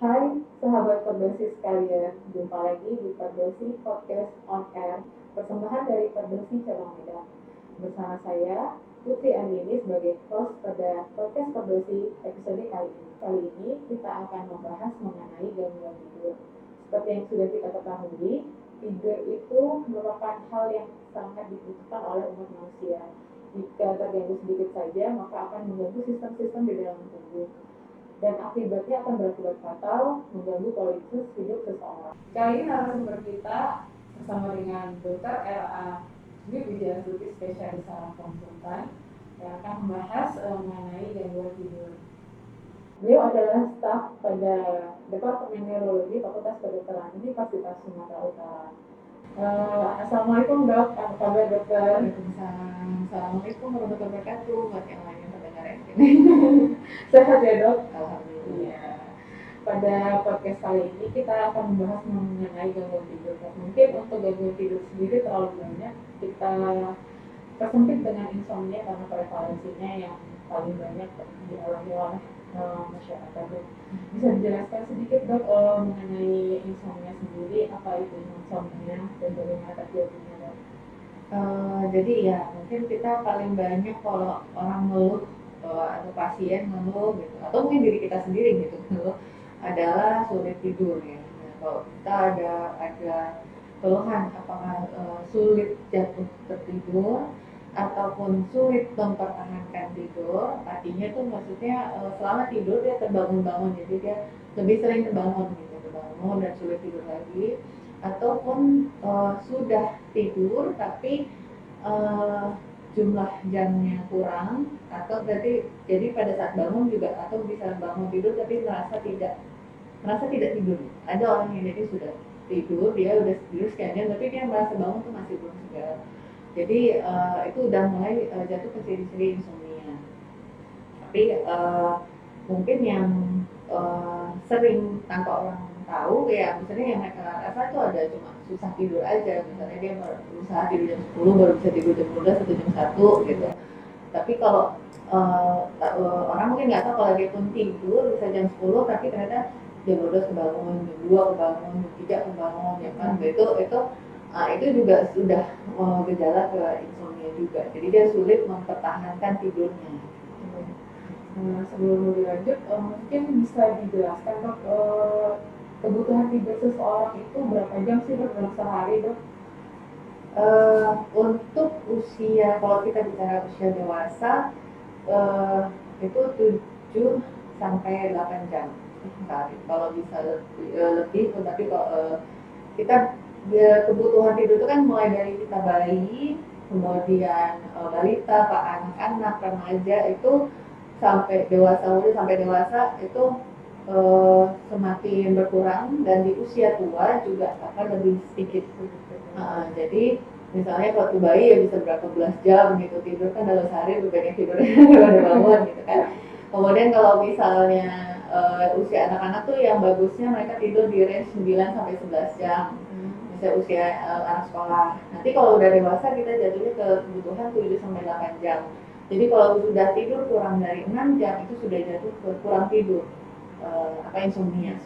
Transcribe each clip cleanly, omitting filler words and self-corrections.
Hai sahabat Perdosi sekalian, jumpa lagi di Perdosi Podcast on Air, persembahan dari Perdosi Cabang Medan. Bersama saya, Putri Andini sebagai host pada podcast Perdosi episode kali ini. Kali ini kita akan membahas mengenai gangguan tidur. Seperti yang sudah kita ketahui, tidur itu merupakan hal yang sangat dibutuhkan oleh umat manusia. Jika terganggu sedikit saja, maka akan mengganggu sistem-sistem di dalam tubuh dan akibatnya akan berakibat fatal, mengganggu kualitas hidup seseorang. Kali ini narasumber kita bersama dengan Dr. L.A. Dwi Widiastuti, spesialis saraf konsultan, yang akan membahas mengenai gangguan tidur. Beliau adalah staf pada Departemen Neurologi Fakultas Kedokteran Universitas Sumatera Utara. Assalamualaikum dok, apa kabar dokter? Waalaikumsalam. Assalamualaikum warahmatullahi wabarakatuh. Buat yang lain yang pendengar ini. Sehat ya dok? Alhamdulillah. Iya. Pada podcast kali ini kita akan membahas mengenai gangguan tidur. Mungkin untuk gangguan tidur sendiri terlalu banyak, kita persempit dengan insomnia karena prevalensinya yang paling banyak dialami oleh masyarakat. Bisa dijelaskan sedikit dok mengenai insomnia sendiri, apa itu insomnia dan bagaimana terjadinya dok? Jadi ya mungkin kita paling banyak kalau orang ngeluh atau pasien ngeluh gitu, atau mungkin diri kita sendiri gitu ngeluh adalah sulit tidur ya. Nah, kalau kita ada keluhan apakah sulit jatuh tertidur ataupun sulit mempertahankan tidur, artinya tuh maksudnya selama tidur dia terbangun-bangun, jadi dia lebih sering terbangun gitu, terbangun dan sulit tidur lagi, ataupun sudah tidur tapi jumlah jamnya kurang, atau berarti jadi pada saat bangun juga, atau bisa bangun tidur tapi merasa tidak tidur. Ada orang yang jadi sudah tidur, dia udah tidur sekian jam tapi dia merasa bangun tuh masih belum segar. Jadi itu udah mulai jatuh ke ciri-ciri insomnia. Tapi mungkin yang sering tanpa orang tahu ya, misalnya yang mereka rasa itu ada cuma susah tidur aja, misalnya dia berusaha tidur jam 10 baru bisa tidur jam 12 atau jam 1 gitu. Tapi kalau orang mungkin nggak tahu kalau dia pun tidur bisa jam 10 tapi ternyata jam 12 kebangun, jam 2 kebangun, jam 3 kebangun, ya kan? Itu juga sudah gejala ke insomnia juga. Jadi dia sulit mempertahankan tidurnya. Sebelum lebih lanjut, mungkin bisa dijelaskan dok, kebutuhan tidur seseorang itu berapa jam sih dok dalam sehari dok? Untuk usia, kalau kita bicara usia dewasa, itu 7 sampai 8 jam sehari. Kalau bisa lebih, tapi kalau kita kebutuhan tidur itu kan mulai dari kita bayi, kemudian balita, anak-anak, remaja itu sampai dewasa, itu semakin berkurang, dan di usia tua juga akan lebih sedikit. Jadi misalnya waktu bayi ya bisa berapa belas jam gitu tidur, kan dalam sehari lebih banyak tidurnya daripada bangun gitu kan. Kemudian kalau misalnya usia anak-anak tuh yang bagusnya mereka tidur di range 9 sampai 11 jam. Usia anak sekolah. Nanti kalau udah dewasa kita jatuhnya ke kebutuhan 7 sampai 8 jam. Jadi kalau sudah tidur kurang dari 6 jam itu sudah jatuh ke kurang tidur, insomnia.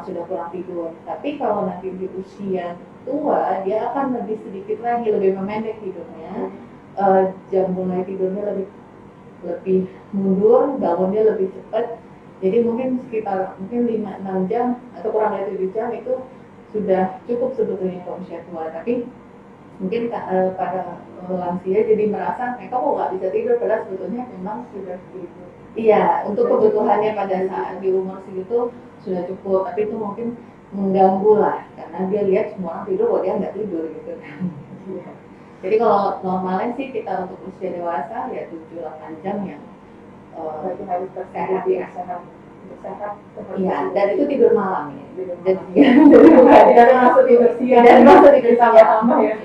Sudah kurang tidur. Tapi kalau nanti di usia tua dia akan lebih sedikit lagi, lebih memendek tidurnya. Jam mulai tidurnya lebih mundur, bangunnya lebih cepat. Jadi mungkin sekitar 5-6 jam atau kurang dari 7 jam itu sudah cukup sebetulnya untuk usia tua. Tapi mungkin pada lansia jadi merasa kok nggak bisa tidur, padahal sebetulnya memang sudah tidur. Iya, untuk kebutuhannya pada saat di umur segitu sudah cukup, tapi itu mungkin mengganggu lah karena dia lihat semua orang tidur kok dia nggak tidur gitu. Jadi kalau normalnya sih kita untuk usia dewasa ya 7-8 jam yang Berarti harus tersehat ya, sehat. Iya, dan itu tidur malam ya. Jadi masuk tidur siang. Dan masuk tidur sama ya.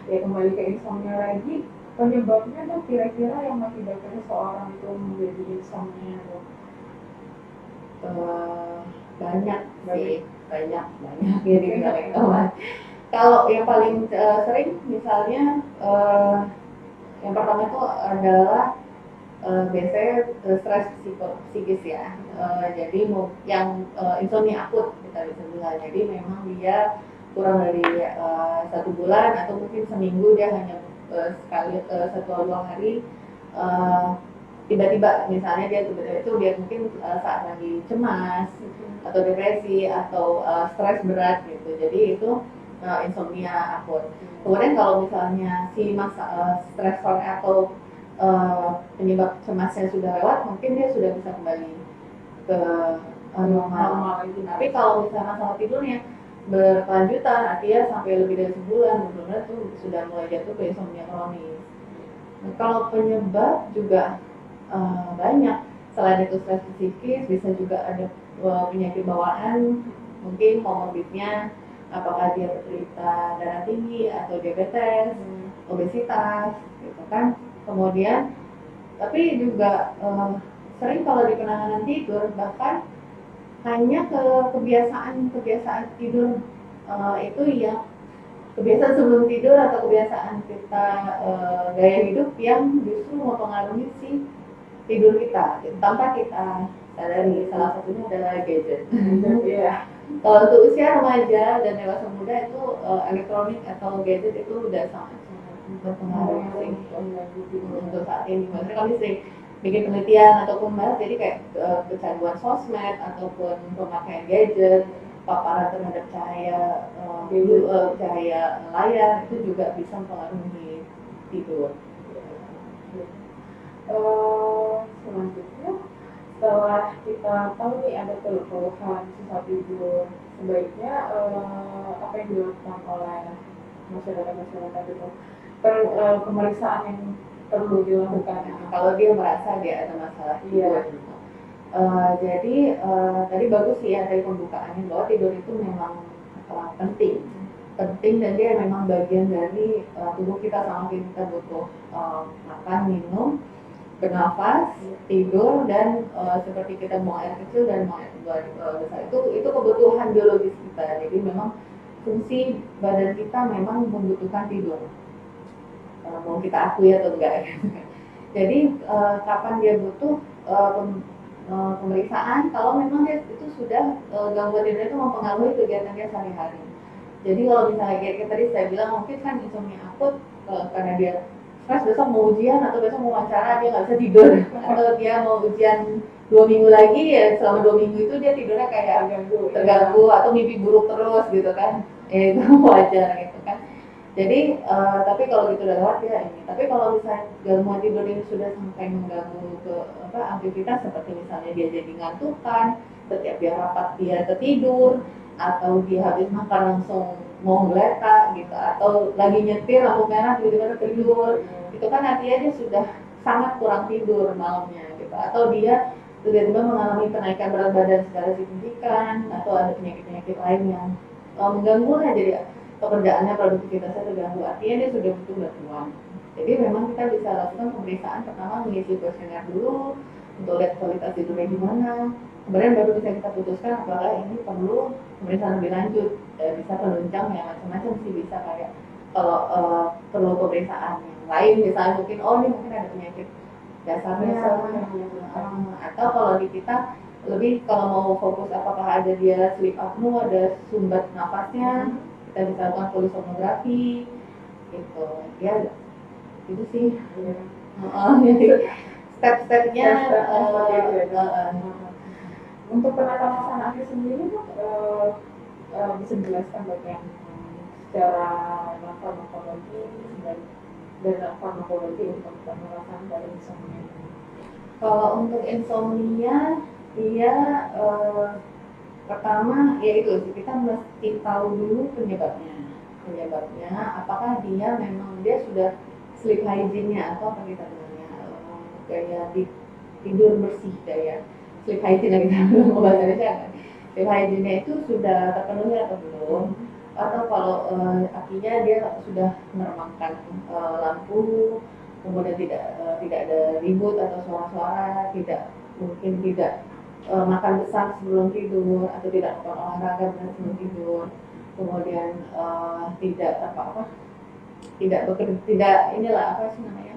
Ya kembali ke insomnia lagi, penyebabnya tuh kira-kira yang mengakibatkan seseorang itu menjadi insomnia dok? Banyak sih, banyak jadi kalau yang paling sering misalnya yang pertama itu adalah biasanya stres psikis ya. Jadi yang insomnia akut kita bisa bilang. Jadi memang dia kurang dari 1 bulan atau mungkin seminggu dia hanya sekali 1 atau 2 hari tiba-tiba misalnya dia mungkin saat lagi cemas atau depresi atau stres berat gitu. Jadi itu insomnia akut. Kemudian kalau misalnya si stresor atau penyebab cemasnya sudah lewat, mungkin dia sudah bisa kembali ke normal. Tapi kalau misalnya masalah tidurnya berkelanjutan, artinya sampai lebih dari sebulan, benar-benar tuh sudah mulai jatuh ke insomnia kronis. Nah, kalau penyebab juga banyak. Selain itu stres psikis, bisa juga ada penyakit bawaan, mungkin komorbidnya apakah dia berderita darah tinggi atau diabetes, obesitas, gitu kan. Kemudian, tapi juga sering kalau di penanganan tidur bahkan hanya ke kebiasaan tidur itu yang kebiasaan sebelum tidur atau kebiasaan kita gaya hidup yang justru mempengaruhi si tidur kita tanpa kita sadari. Salah satunya adalah gadget. Kalau untuk usia remaja dan dewasa muda itu elektronik atau gadget itu udah sangat berpengaruh untuk saat ini. Maksudnya kami sering bikin penelitian ataupun bahas, jadi kayak kecanduan sosmed ataupun pemakaian gadget, paparan terhadap cahaya layar itu juga bisa mempengaruhi tidur. Selanjutnya, setelah kita tahu nih ada keluhan susah tidur, sebaiknya apa yang dilakukan oleh masyarakat itu? Pemeriksaan yang perlu dilakukan kalau dia merasa dia ada masalah tidur. Jadi tadi bagus sih ya dari pembukaannya bahwa tidur itu memang penting dan dia memang bagian dari tubuh kita. Sama kita butuh makan, minum, bernafas, tidur, dan seperti kita buang air kecil dan buang air besar, itu kebutuhan biologis kita. Jadi memang fungsi badan kita memang membutuhkan tidur, mau kita akui atau enggak. Jadi kapan dia butuh pemeriksaan kalau memang dia itu sudah gangguan tidur itu mempengaruhi kegiatan dia sehari-hari. Jadi kalau misalnya kayak tadi saya bilang mungkin kan insomnia akut karena dia stres besok mau ujian atau besok mau wawancara dia nggak bisa tidur atau dia mau ujian 2 minggu lagi, ya selama 2 minggu itu dia tidurnya kayak terganggu atau mimpi buruk terus gitu kan, itu wajar gitu kan. Jadi tapi kalau gitu udah lewat ya ini. Tapi kalau misalnya gangguan tidur ini sudah sampai mengganggu ke aktivitas, seperti misalnya dia jadi ngantukan, setiap dia rapat dia tertidur, atau dia habis makan langsung mau geletak gitu, atau lagi nyetir lampu merah tiba-tiba tidur, itu kan artinya dia sudah sangat kurang tidur malamnya gitu. Atau dia tiba-tiba mengalami kenaikan berat badan secara signifikan, atau ada penyakit-penyakit lain yang mengganggu lah, jadi pekerjaannya, produktivitasnya terganggu, artinya dia sudah butuh bantuan. Jadi memang kita bisa lakukan pemeriksaan. Pertama mengisi kuesioner dulu untuk lihat kualitas tidurnya gimana, kemudian baru bisa kita putuskan apakah ini perlu pemeriksaan lebih lanjut. Bisa penunjang ya, macam-macam sih, bisa kayak kalau perlu pemeriksaan yang lain, misalnya mungkin ini mungkin ada penyakit dasarnya, atau kalau di kita lebih kalau mau fokus apakah ada dia sleep apnea, ada sumbat nafasnya, kita bisa lakukan polisonografi gitu ya. Itu sih step-stepnya. Untuk penata laksana akhir sendiri bisa dijelaskan bagian secara farmakologi dan farmakologi untuk penerapan dari insomnia. Kalau untuk insomnia dia pertama yaitu kita mesti tahu dulu penyebabnya apakah dia memang dia sudah sleep hygiene-nya atau apa kita bilangnya gaya tidur bersih, gaya sleep hygiene kita mau bahasa Indonesia kan, sleep hygiene-nya itu sudah terpenuhi atau belum, atau kalau artinya dia sudah meremangkan lampu, kemudian tidak ada ribut atau suara-suara, mungkin tidak makan besar sebelum tidur, atau tidak melakukan olahraga berat sebelum tidur, kemudian tidak bekerja, tidak inilah apa sih namanya,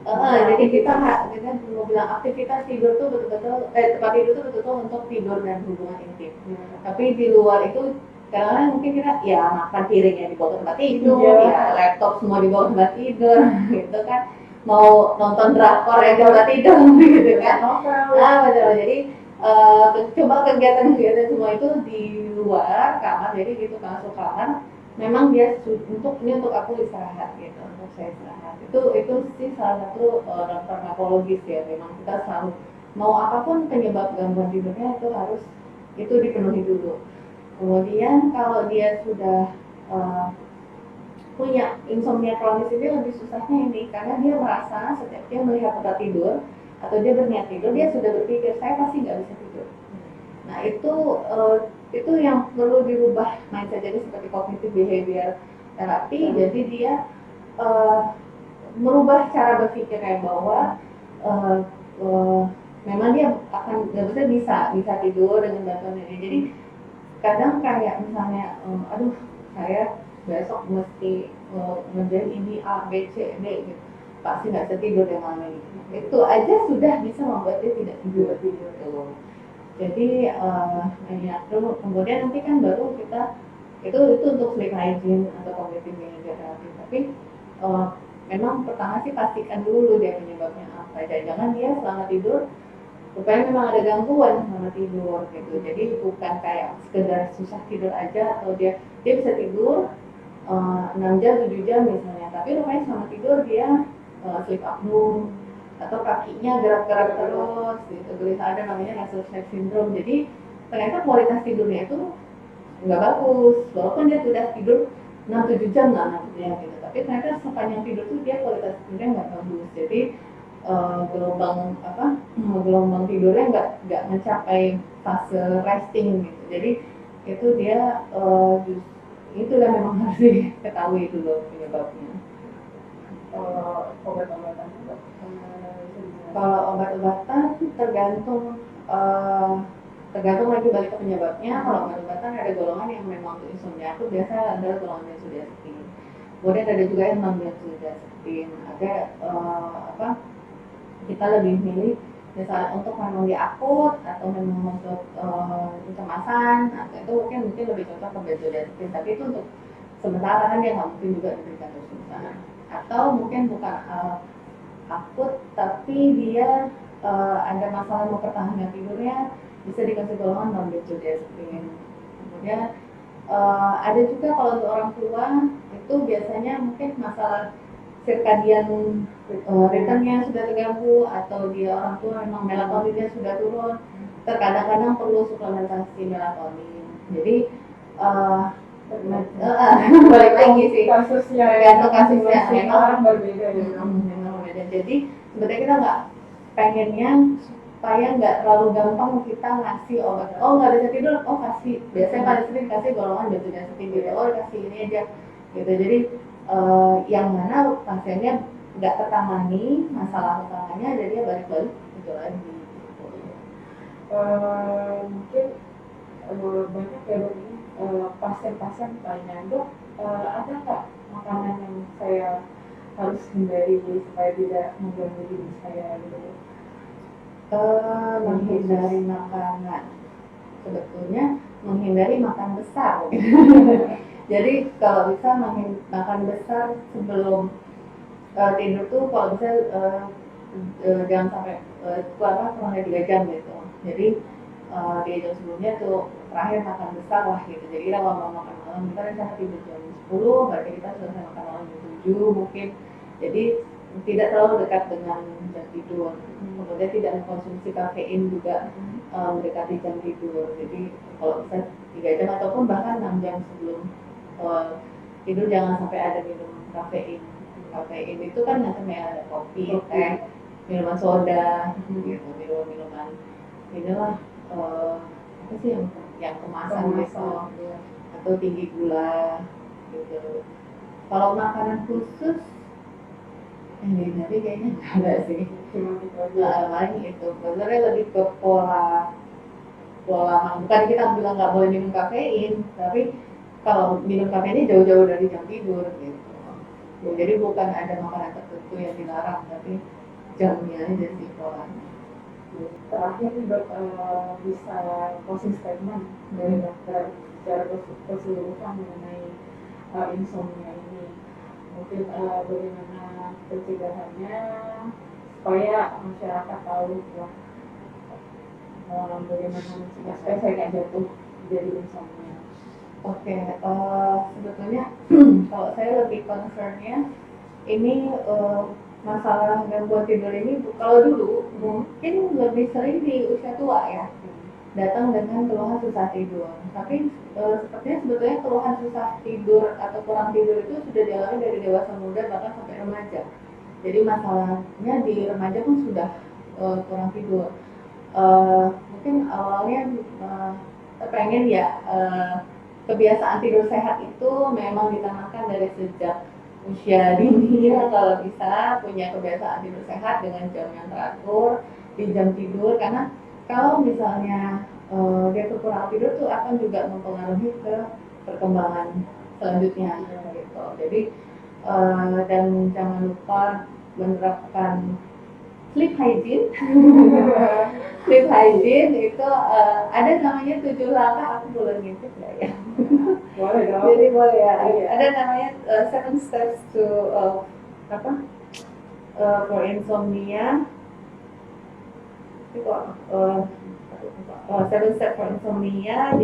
Jadi kita mau bilang aktivitas tidur tuh betul-betul tempat tidur tuh betul-betul untuk tidur dan hubungan intim. Tapi di luar itu kadang-kadang mungkin kita ya makan piringnya dibawa ke tempat tidur, ya laptop semua dibawa ke tempat tidur, gitu kan. Mau nonton drakor ya di tempat tidur, gitu kan. Betul. Jadi coba kegiatan-kegiatan semua itu di luar kamar, jadi gitu masuk kamar memang dia untuk aku istirahat gitu, untuk saya istirahat itu sih salah satu farmakologis ya, memang kita selalu mau apapun penyebab gangguan tidurnya itu harus itu dipenuhi dulu. Kemudian kalau dia sudah punya insomnia kronis ini lebih susahnya ini karena dia merasa setiap dia melihat tempat tidur atau dia berniat tidur dia sudah berpikir saya pasti nggak bisa tidur. Nah itu yang perlu dirubah mindset, jadi seperti cognitive behavior terapi. Jadi dia merubah cara berpikirnya bahwa memang dia akan bisa tidur dengan bantuan ini. Jadi kadang kayak misalnya aduh saya besok mesti ngerjain ini A B C D gitu, pasti nggak bisa tidur yang malam ini. Itu aja sudah bisa membuat dia tidak tidur tuh. Jadi kemudian nanti kan baru kita itu untuk sleep hygiene atau cognitive behavior therapy. Tapi memang pertama sih pastikan dulu dia penyebabnya apa. Jangan dia selama tidur supaya memang ada gangguan selama tidur gitu. Jadi bukan kayak sekedar susah tidur aja atau dia bisa tidur 6 jam 7 jam misalnya, tapi rupanya selama tidur dia sleep apnea atau kakinya gerak-gerak terus gitu, ada namanya restless leg syndrome. Jadi ternyata kualitas tidurnya itu nggak bagus walaupun dia sudah tidur 6-7 jam lah namanya gitu, tapi ternyata sepanjang tidur tuh dia kualitas tidurnya nggak bagus. Jadi gelombang tidurnya nggak mencapai fase resting gitu. Jadi itu dia itulah memang harus diketahui dulu penyebabnya. Obat-obatan kalau obat-obatan tergantung lagi balik ke penyebabnya. Kalau obat-obatan ada golongan yang memang untuk insomnia itu biasa adalah golongan benzodiazepin. Kemudian ada juga yang non benzodiazepin. Ada kita lebih milih misalnya untuk memang di akut atau memang untuk kecemasan, atau itu mungkin lebih cocok ke benzodiazepin. Tapi itu untuk sementara kan dia nggak mungkin juga diberikan terus-terusan. Atau mungkin bukan akut tapi dia ada masalah mempertahankan tidurnya, bisa dikasih golongan non benzodiazepin. Kemudian ada juga kalau untuk orang tua itu biasanya mungkin masalah circadian rhythmnya sudah terganggu atau dia orang tua memang melatoninnya sudah turun, terkadang-kadang perlu suplementasi melatonin. Jadi balik lagi sih kasusnya memang orang berbeda ya. Jadi sebenarnya kita nggak pengennya supaya nggak terlalu gampang kita ngasih obat. Nggak bisa tidur, kasih. Biasanya paling sering kasih golongan benzodiazepin gitu. Kasih ini aja gitu. Jadi yang mana pasiennya nggak tertangani masalah utamanya, jadi dia balik-balik itu lagi. Mungkin banyak ya dok ini pasien-pasien tanya, dok ada nggak makanan yang saya harus hindari supaya tidak mengganggu diri saya gitu? Menghindari makanan, sebetulnya menghindari makan besar. Jadi kalau bisa makan besar sebelum tidur tuh kalau bisa jangan sampai kurang dari 3 jam gitu. Jadi 3 jam sebelumnya tuh terakhir makan besar lah gitu. Jadi kalau mau makan malam kita rencana tidur jam 10, berarti kita selesai makan malam jam 7 mungkin. Jadi tidak terlalu dekat dengan jam tidur. Kemudian tidak mengkonsumsi kafein juga mendekati jam tidur. Jadi kalau bisa 3 jam ataupun bahkan 6 jam sebelum tidur jangan sampai ada minum kafein. Kafein itu kan macamnya ada kopi, teh, minuman soda, gitu, minuman inilah apa sih yang kemasan gitu, atau tinggi gula, gitu. Kalau makanan khusus, tapi kayaknya nggak ada sih. Paling itu, sebenarnya lebih ke pola, bukan kita bilang nggak boleh minum kafein, tapi kalau minum kafeinnya jauh-jauh dari jam tidur gitu. Jadi bukan ada makanan tertentu yang dilarang, tapi jamnya aja sih polanya. Terakhir bisa closing statement dari dokter secara keseluruhan mengenai insomnia ini. Mungkin bagaimana pencegahannya supaya masyarakat tahu ya, bagaimana mencegah supaya saya nggak jatuh jadi insomnia. Oke, sebetulnya kalau saya lebih concernnya ini masalah gangguan tidur ini kalau dulu mungkin lebih sering di usia tua ya, datang dengan keluhan susah tidur. Tapi sepertinya sebetulnya keluhan susah tidur atau kurang tidur itu sudah dialami dari dewasa muda bahkan sampai remaja. Jadi masalahnya di remaja pun sudah kurang tidur. Mungkin awalnya pengen ya kebiasaan tidur sehat itu memang ditanamkan dari sejak usia dini ya, kalau bisa punya kebiasaan tidur sehat dengan jam yang teratur di jam tidur, karena kalau misalnya dia kurang tidur tuh akan juga mempengaruhi ke perkembangan selanjutnya gitu. Jadi dan jangan lupa menerapkan sleep hygiene. Sleep hygiene itu ada namanya 7 langkah, aku belum ngintip ya. Boleh dong. Jadi boleh ya. Ada namanya 7 steps to for insomnia. Itu 7 steps for insomnia.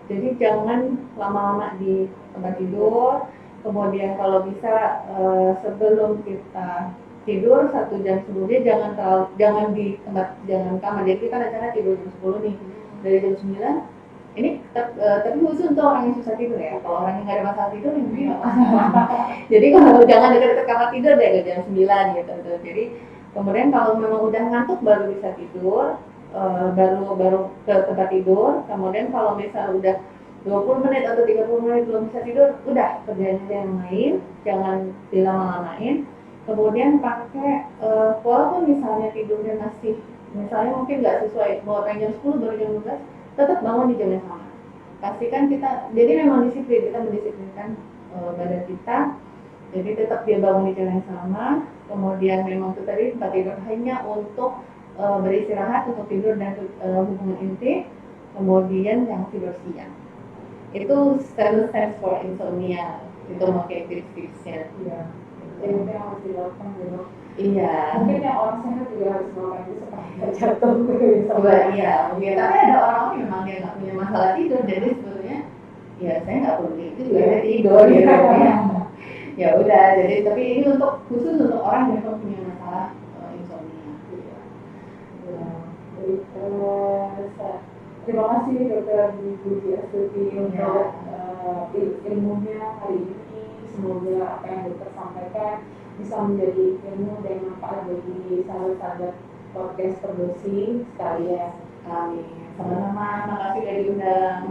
Jadi jangan lama-lama di tempat tidur. Kemudian kalau bisa sebelum kita tidur 1 jam sebelumnya jangan di tempat, jangan kamar. Jadi kita rencana tidur jam 10 nih, dari jam 9 ini tapi khusus untuk orang yang susah tidur ya. Kalau orang yang nggak ada masalah tidur ini nggak masalah. Jadi kalau jangan dekat-dekat kamar tidur deh ke jam 9 gitu. Jadi kemudian kalau memang udah ngantuk baru bisa tidur, baru ke tempat tidur. Kemudian kalau misal udah 20 menit atau 30 menit belum bisa tidur, udah kerjain aja yang lain, jangan dilama-lamain. Kemudian pakai walaupun misalnya tidurnya masih misalnya mungkin nggak sesuai, mau pengen jam 10 baru jam 12, tetap bangun di jam yang sama. Pastikan kita, jadi memang disiplin, kita mendisiplinkan badan kita, jadi tetap dia bangun di jam yang sama. Kemudian memang itu tadi tempat tidur hanya untuk beristirahat, untuk tidur dan hubungan intim. Kemudian yang tidur siang itu 7 steps for insomnia, itu pakai tips-tipsnya. Iya. Jadi itu yang harus dilakukan dulu. Iya. Mungkin yang orang sehat juga harus melakukan itu supaya nggak jatuh. Iya, mungkin. Tapi ada orang yang memang dia nggak punya masalah tidur, jadi sebetulnya ya saya nggak perlu itu juga saya tidur gitu ya. Ya udah, jadi tapi ini untuk khusus untuk orang yang memang punya masalah insomnia. Jadi terima kasih Dokter Budi Astuti untuk ilmunya hari ini. Semoga apa yang dokter sampaikan bisa menjadi ilmu dan manfaat bagi sahabat-sahabat podcast Perdosi sekalian. Amin. Sama-sama, makasih udah diundang.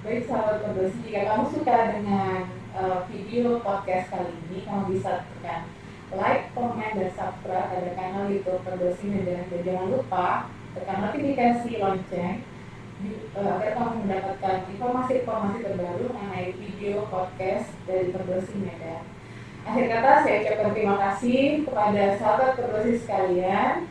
Baik sahabat Perdosi, jika kamu suka dengan video podcast kali ini, kamu bisa tekan like, komen, dan subscribe pada kanal YouTube Perdosi Medan. Dan jangan lupa tekan notifikasi lonceng agar kamu mendapatkan informasi-informasi terbaru mengenai video podcast dari Perdosi Medan. Akhir kata saya ucapkan terima kasih kepada sahabat Perdosi sekalian,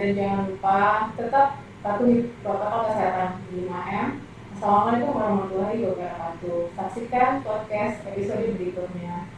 dan jangan lupa tetap patuhi protokol kesehatan 5M. Assalamualaikum warahmatullahi wabarakatuh. Saksikan podcast episode berikutnya.